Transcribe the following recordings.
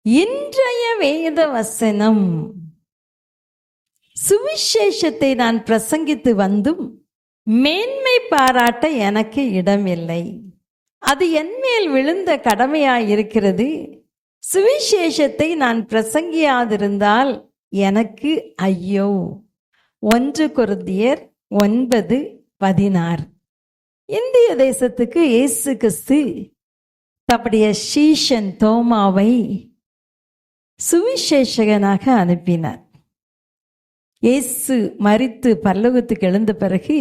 இன்றைய வேத வசனம். சுவிசேஷத்தை நான் பிரசங்கித்து வந்தும் மேன்மை பாராட்ட எனக்கு இடமில்லை. அது என்மேல் விழுந்த கடமையாயிருக்கிறது. சுவிசேஷத்தை நான் பிரசங்கியாதிருந்தால் எனக்கு ஐயோ. 1 கொரிந்தியர் 9:16. இந்திய தேசத்துக்கு இயேசு கிறிஸ்து தம்முடைய சீஷன் தோமாவை சுவிசேஷகனாக அனுப்பினார். இயேசு மரித்து பரலோகத்துக்கு எழுந்த பிறகு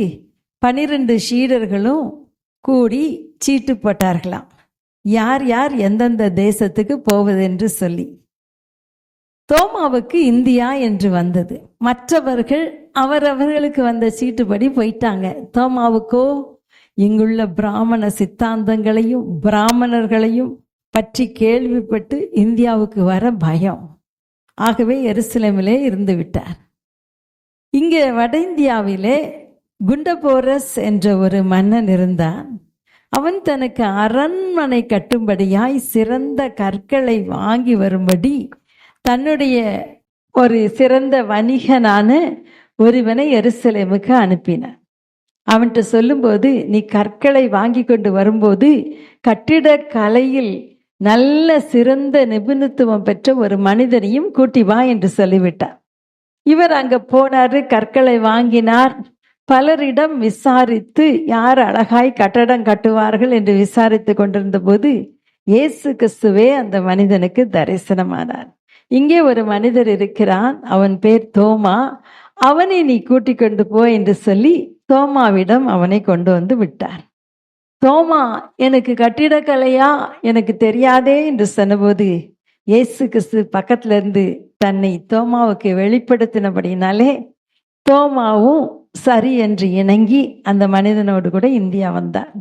12 சீடர்களும் கூடி சீட்டு போட்டார்களாம், யார் யார் எந்தெந்த தேசத்துக்கு போவதென்று சொல்லி. தோமாவுக்கு இந்தியா என்று வந்தது. மற்றவர்கள் அவரவர்களுக்கு வந்த சீட்டுப்படி போயிட்டாங்க. தோமாவுக்கோ இங்குள்ள பிராமண சித்தாந்தங்களையும் பிராமணர்களையும் பற்றி கேள்விப்பட்டு இந்தியாவுக்கு வர பயம். ஆகவே எருசலேமிலே இருந்து விட்டார். இங்கே வட இந்தியாவிலே குண்டபோரஸ் என்ற ஒரு மன்னன் இருந்தான். அவன் தனக்கு அரண்மனை கட்டும்படியாய் சிறந்த கற்களை வாங்கி வரும்படி தன்னுடைய ஒரு சிறந்த வணிகனான ஒருவனை எருசலேமுக்கு அனுப்பினான். அவன்கிட்ட சொல்லும்போது, நீ கற்களை வாங்கி கொண்டு வரும்போது கட்டிட கலையில் நல்ல சிறந்த நிபுணத்துவம் பெற்ற ஒரு மனிதனையும் கூட்டி வா என்று சொல்லிவிட்டார். இவர் அங்க போனாரு, கற்களை வாங்கினார். பலரிடம் விசாரித்து யார் அழகாய் கட்டடம் கட்டுவார்கள் என்று விசாரித்து கொண்டிருந்த போது இயேசு கிறிஸ்துவே அந்த மனிதனுக்கு தரிசனமானார். இங்கே ஒரு மனிதர் இருக்கிறான், அவன் பேர் தோமா, அவனை நீ கூட்டிக் கொண்டு போ என்று சொல்லி தோமாவிடம் அவனை கொண்டு வந்து விட்டார். தோமா, எனக்கு கட்டிடக்கலையா எனக்கு தெரியாதே என்று சொன்னபோது இயேசு கிறிஸ்து பக்கத்துல இருந்து தன்னை தோமாவுக்கு வெளிப்படுத்தினபடினாலே தோமாவும் சரி என்று இணங்கி அந்த மனிதனோடு கூட இந்தியா வந்தார்.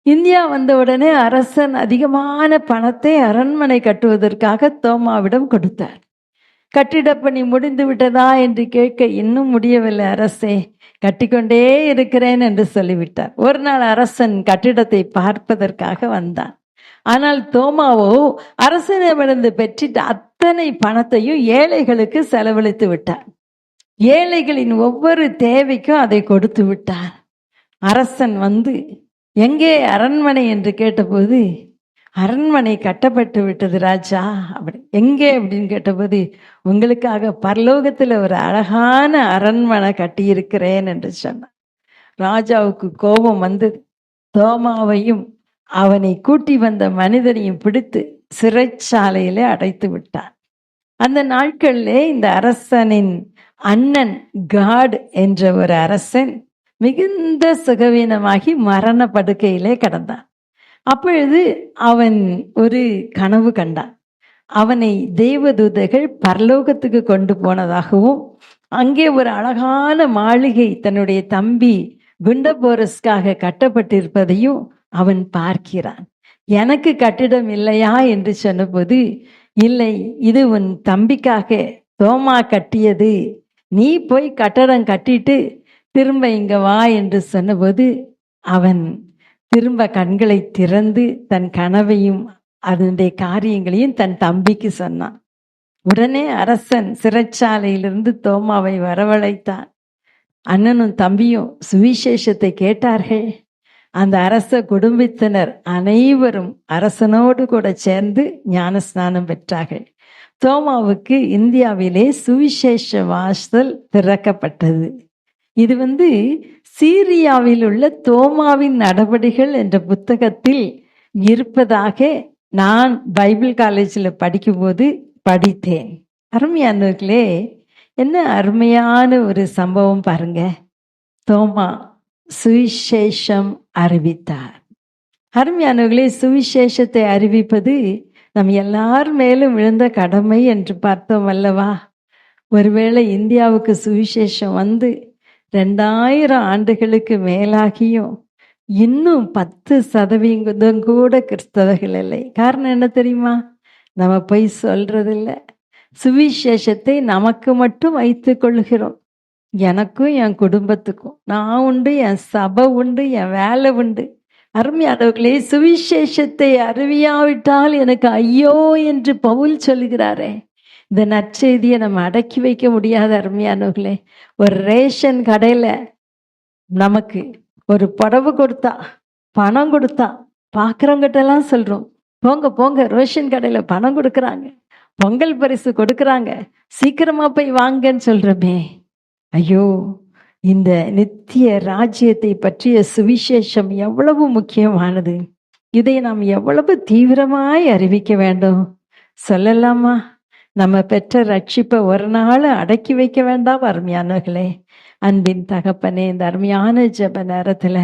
இந்தியா வந்த உடனே அரசன் அதிகமான பணத்தை அரண்மனை கட்டுவதற்காக தோமாவிடம் கொடுத்தார். கட்டிடப்பணி முடிந்து விட்டதா என்று கேட்க, இன்னும் முடியவில்லை அரசே, கட்டிக்கொண்டே இருக்கிறேன் என்று சொல்லிவிட்டார். ஒரு நாள் அரசன் கட்டிடத்தை பார்ப்பதற்காக வந்தான். ஆனால் தோமாவோ அரசனிடமிருந்து பெற்றிட்ட அத்தனை பணத்தையும் ஏழைகளுக்கு செலவழித்து விட்டார். ஏழைகளின் ஒவ்வொரு தேவைக்கும் அதை கொடுத்து விட்டார். அரசன் வந்து எங்கே அரண்மனை என்று கேட்டபோது, அரண்மனை கட்டப்பட்டு விட்டது ராஜா. அப்படி எங்கே அப்படின்னு கேட்டபோது, உங்களுக்காக பரலோகத்தில் ஒரு அழகான அரண்மனை கட்டியிருக்கிறேன் என்று சொன்னார். ராஜாவுக்கு கோபம் வந்தது. தோமாவையும் அவனை கூட்டி வந்த மனிதனையும் பிடித்து சிறைச்சாலையிலே அடைத்து விட்டார். அந்த நாட்களிலே இந்த அரசனின் அண்ணன் காட் என்ற ஒரு அரசன் மிகுந்த சுகவீனமாகி மரண படுக்கையிலே கிடந்தான். அப்பொழுது அவன் ஒரு கனவு கண்டான். அவனை தேவதூதர்கள் பரலோகத்துக்கு கொண்டு போனதாகவும் அங்கே ஒரு அழகான மாளிகை தன்னுடைய தம்பி குண்டபோரஸ்காக கட்டப்பட்டிருப்பதையும் அவன் பார்க்கிறான். எனக்கு கட்டிடம் இல்லையா என்று சொன்னபோது, இல்லை, இது உன் தம்பிக்காக தோமா கட்டியது, நீ போய் கட்டடம் கட்டிட்டு திரும்ப இங்க வா என்று சொன்னபோது அவன் திரும்ப கண்களை திறந்து தன் கனவையும் அதனுடைய காரியங்களையும் தன் தம்பிக்கு சொன்னான். உடனே அரசன் சிறைச்சாலையிலிருந்து தோமாவை வரவழைத்தான். அண்ணனும் தம்பியும் சுவிசேஷத்தை கேட்டார்கள். அந்த அரச குடும்பத்தினர் அனைவரும் அரசனோடு கூட சேர்ந்து ஞானஸ்நானம் பெற்றார்கள். தோமாவுக்கு இந்தியாவிலே சுவிசேஷ வாசல் திறக்கப்பட்டது. இது சீரியாவில் உள்ள தோமாவின் நடபடிகள் என்ற புத்தகத்தில் இருப்பதாக நான் பைபிள் காலேஜில் படிக்கும்போது படித்தேன். அருமையானவர்களே, என்ன அருமையான ஒரு சம்பவம் பாருங்க. தோமா சுவிசேஷம் அறிவித்தார். அருமையானவர்களே, சுவிசேஷத்தை அறிவிப்பது நம் எல்லார் மேலும் விழுந்த கடமை என்று பார்த்தோம் அல்லவா? ஒருவேளை இந்தியாவுக்கு சுவிசேஷம் 2000 ஆண்டுகளுக்கு மேலாகியும் இன்னும் 10% கூட கிறிஸ்தவர்கள் இல்லை. காரணம் என்ன தெரியுமா? நம்ம போய் சொல்றதில்லை. சுவிசேஷத்தை நமக்கு மட்டும் வைத்து கொள்கிறோம். எனக்கும் என் குடும்பத்துக்கும் நான் உண்டு, என் சபை உண்டு, என் வேலை உண்டு, அருமையானவர்களே, சுவிசேஷத்தை அறிவியாவிட்டால் எனக்கு ஐயோ என்று பவுல் சொல்லுகிறாரே. இந்த நற்செய்தியை நம்ம அடக்கி வைக்க முடியாத அருமையானவர்களே. ஒரு ரேஷன் கடையில நமக்கு ஒரு புடவை கொடுத்தா, பணம் கொடுத்தா, பார்க்குறவங்கிட்ட எல்லாம் சொல்றோம், போங்க போங்க, ரேஷன் கடையில பணம் கொடுக்குறாங்க, பொங்கல் பரிசு கொடுக்குறாங்க, சீக்கிரமா போய் வாங்கன்னு சொல்றோமே. ஐயோ, இந்த நித்திய ராஜ்யத்தை பற்றிய சுவிசேஷம் எவ்வளவு முக்கியமானது. இதை நாம் எவ்வளவு தீவிரமாய் அறிவிக்க வேண்டும். சொல்லலாமா? நம்ம பெற்ற ரட்சிப்பை ஒரு நாள் அடக்கி வைக்க வேண்டாம் அருமையானவர்களே. அன்பின் தகப்பனே, இந்த அருமையான ஜெப நேரத்துல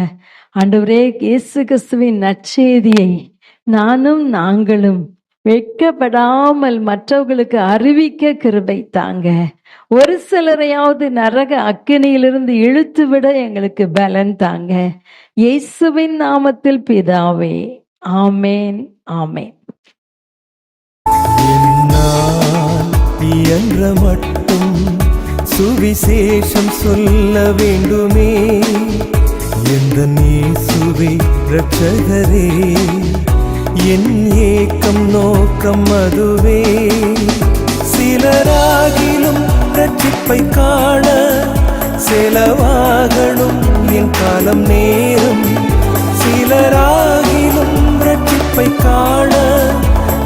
ஆண்டவரே, இயேசு கிறிஸ்துவின் நற்செய்தியை நாங்களும் வெட்கப்படாமல் மற்றவர்களுக்கு அறிவிக்க கிருபை தாங்க. ஒரு சிலரையாவது நரக அக்கினியிலிருந்து இழுத்து விட எங்களுக்கு பலன் தாங்க. இயேசுவின் நாமத்தில் பிதாவே, ஆமேன், ஆமேன். இயன்ற மட்டும் சுவிசேஷம் சொல்ல வேண்டுமே. எந்த இயேசுவே இரட்சகரே, என் ஏக்கம் நோக்கம் அதுவே. சிலராகிலும் ரட்சிப்பை காண செலவாகணும் என் காலம் நேரம். சிலராகிலும் ரட்சிப்பை காண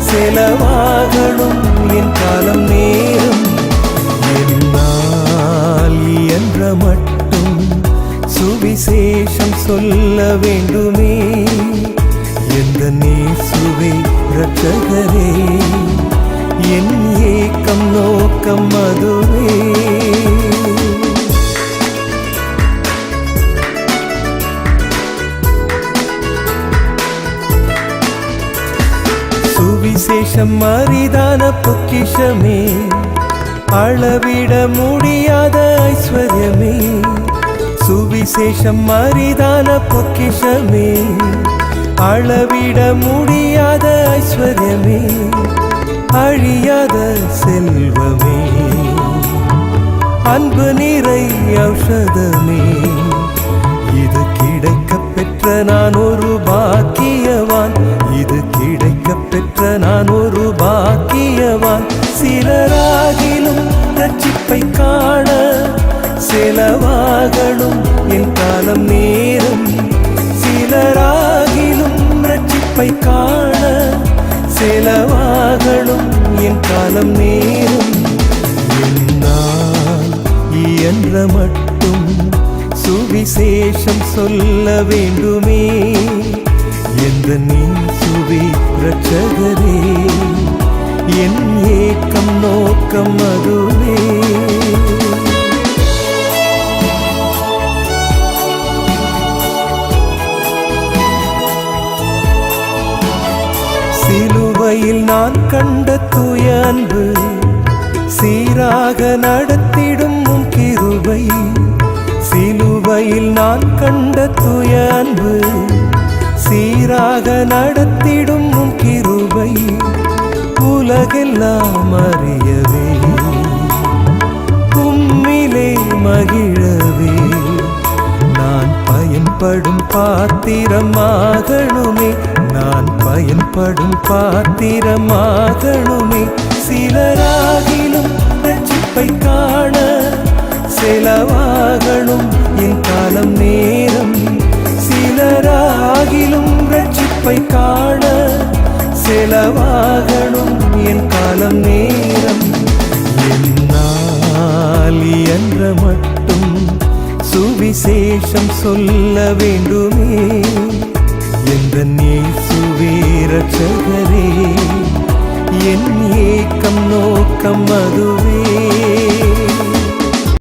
செலவாகணும் என் காலம் நேரம். என்னால் இயன்ற மட்டும் சுவிசேஷம் சொல்ல வேண்டுமே. எந்த இயேசுவே இரட்சகரே, என் ஏக்கம் நோக்கம் அதுவே. சுவிசேஷம் அரிதான பொக்கிஷமே, அளவிட முடியாத ஐஸ்வர்யமே. சுவிசேஷம் அரிதான பொக்கிஷமே, அளவிட முடியாத ஐஸ்வர்யமே. அழியாத செல்வமே, அன்பு நிறை ஔஷதமே. இது கிடைக்க பெற்ற நான் ஒரு பாக்கியவான். இது கிடைக்க பெற்ற நான் ஒரு பாக்கியவான். சிலராகிலும் ரட்சிப்பை காண செலவாகணும் என் காலம் நேரம். சிலராகிலும் ரட்சிப்பை காண செலவாகணும் என் காலம் நேரம். என்னால் இயன்ற மட்டும் சுவிசேஷம் சொல்ல வேண்டுமே. எந்த இயேசுவே இரட்சகரே, என் ஏக்கம் நோக்கம் அதுவே. சிலுவையில் நான் கண்ட தூய அன்பு, சீராக நடத்திடும் உம் கிருபை. சிலுவையில் நான் கண்ட தூய அன்பு, சீராக நடத்திடும் உம் கிருபை. உலகெல்லாம் அறியவே, உம்மிலே மகிழவே. நான் பயன்படும் பாத்திரமாகணுமே, நான் பயன்படும் பாத்திரமாகணுமே. சிலராகிலும் ரட்சிப்பை காண செலவாகணும் என் காலம் நேரம். சிலராகிலும் ரட்சிப்பை காண செலவாகணும் என் காலம் நேரம். என்னால் இயன்ற மட்டும் சுவிசேஷம் சொல்ல வேண்டுமே. எந்த இயேசுவே இரட்சகரே, என் ஏக்கம் நோக்கம் அதுவே.